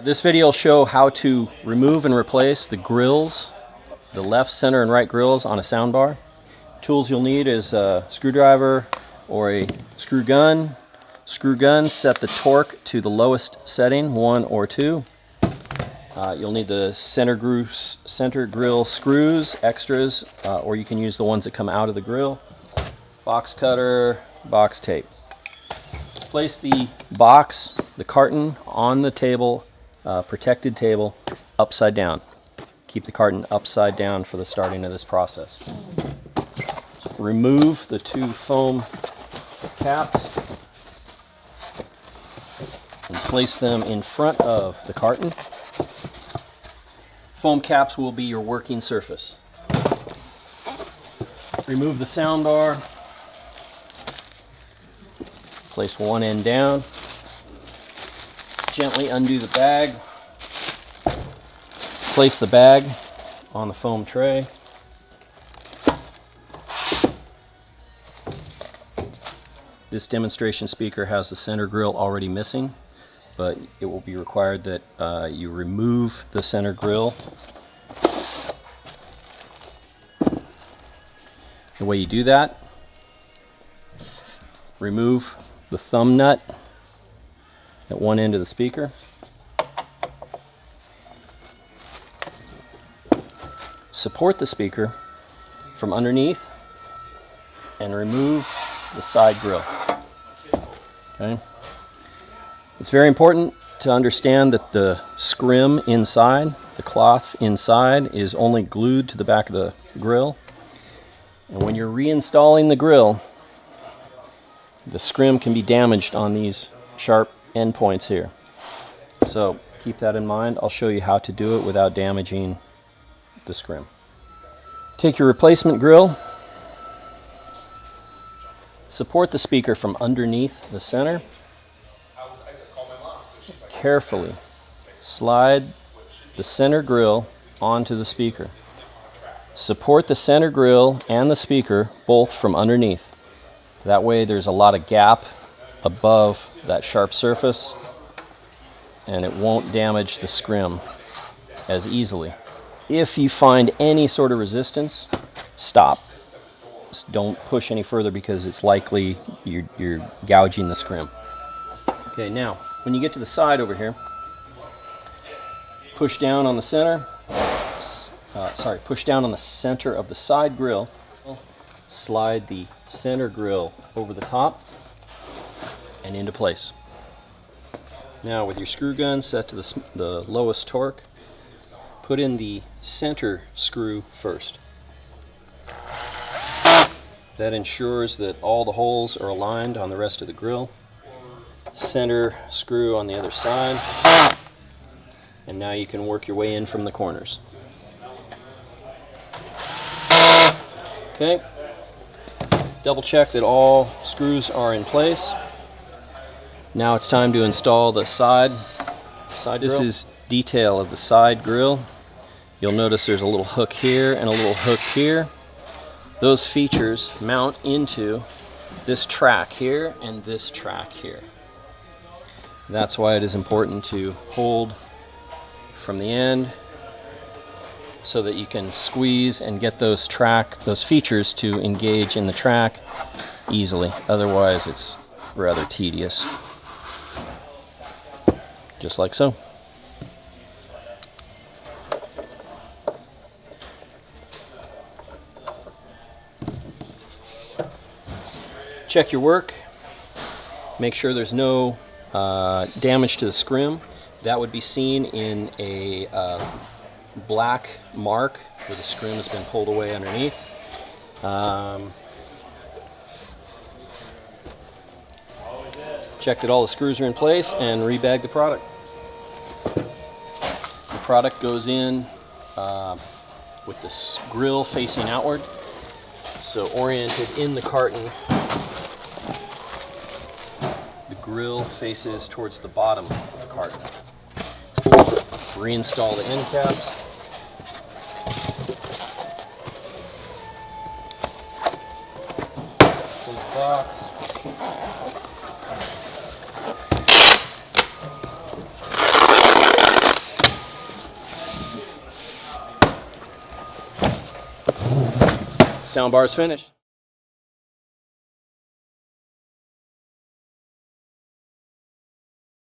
This video will show how to remove and replace the grills, the left, center, and right grills on a soundbar. Tools you'll need is a screwdriver or a screw gun. Screw gun, set the torque to the lowest setting, 1 or 2. You'll need the center grill screws, extras, or you can use the ones that come out of the grill. Box cutter, box tape. Place the box, the carton, on the table, protected table, upside down. Keep the carton upside down for the starting of this process. Remove the 2 foam caps and place them in front of the carton. Foam caps will be your working surface. Remove the sound bar. Place one end down. Gently undo the bag. Place the bag on the foam tray. This demonstration speaker has the center grill already missing, but it will be required that you remove the center grill. The way you do that, remove the thumb nut at one end of the speaker. Support the speaker from underneath and remove the side grill. Okay? It's very important to understand that the scrim inside, the cloth inside, is only glued to the back of the grill. And when you're reinstalling the grill, the scrim can be damaged on these sharp endpoints here. So keep that in mind. I'll show you how to do it without damaging the scrim. Take your replacement grill. Support the speaker from underneath the center. Carefully slide the center grill onto the speaker. Support the center grill and the speaker both from underneath. That way there's a lot of gap above that sharp surface and it won't damage the scrim as easily. If you find any sort of resistance, stop. Just don't push any further because it's likely you're gouging the scrim. Okay, now when you get to the side over here, push down on the center. Push down on the center of the side grill. Slide the center grill over the top and into place. Now with your screw gun set to the lowest torque, put in the center screw first. That ensures that all the holes are aligned on the rest of the grill. Center screw on the other side, and now you can work your way in from the corners. Okay, double check that all screws are in place. Now it's time to install the side grill. This is detail of the side grill. You'll notice there's a little hook here and a little hook here. Those features mount into this track here and this track here. That's why it is important to hold from the end so that you can squeeze and get those features to engage in the track easily. Otherwise it's rather tedious. Just like so. Check your work. Make sure there's no damage to the scrim. That would be seen in a black mark where the scrim has been pulled away underneath. Check that all the screws are in place and rebag the product. The product goes in with the grill facing outward, so oriented in the carton. The grill faces towards the bottom of the carton. Reinstall the end caps. Close the box. Soundbar is finished.